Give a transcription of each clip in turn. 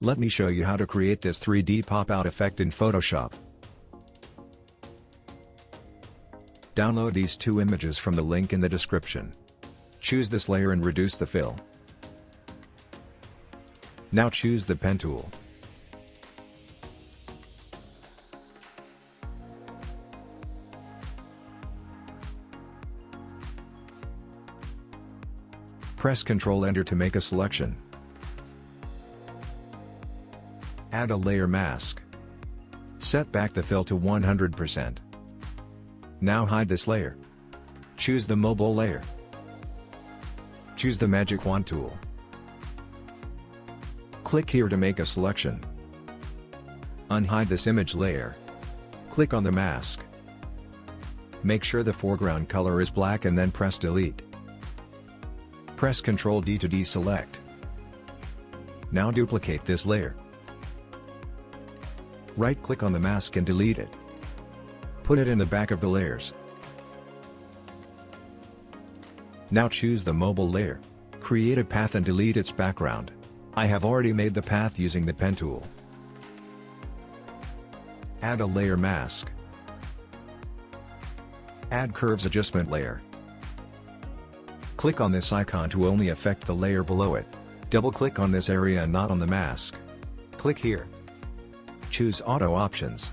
Let me show you how to create this 3D pop-out effect in Photoshop. Download these two images from the link in the description. Choose this layer and reduce the fill. Now choose the pen tool. Press Ctrl Enter to make a selection. Add a layer mask. Set back the fill to 100%. Now hide this layer. Choose the mobile layer. Choose the Magic Wand tool. Click here to make a selection. Unhide this image layer. Click on the mask. Make sure the foreground color is black and then press Delete. Press Ctrl D to deselect. Now duplicate this layer. Right-click on the mask and delete it. Put it in the back of the layers. Now choose the mobile layer. Create a path and delete its background. I have already made the path using the pen tool. Add a layer mask. Add curves adjustment layer. Click on this icon to only affect the layer below it. Double-click on this area and not on the mask. Click here. Choose Auto Options.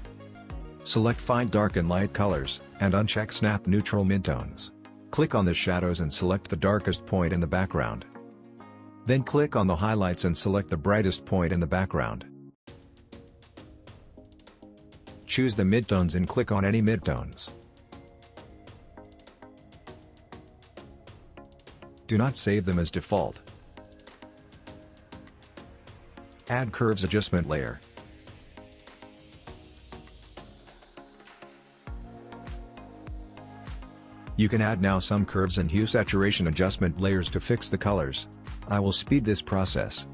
Select Find Dark and Light Colors, and uncheck Snap Neutral Midtones. Click on the shadows and select the darkest point in the background. Then click on the highlights and select the brightest point in the background. Choose the midtones and click on any midtones. Do not save them as default. Add Curves Adjustment layer. You can add now some curves and hue saturation adjustment layers to fix the colors. I will speed this process.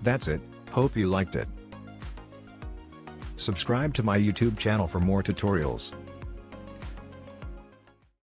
That's it, hope you liked it. Subscribe to my YouTube channel for more tutorials.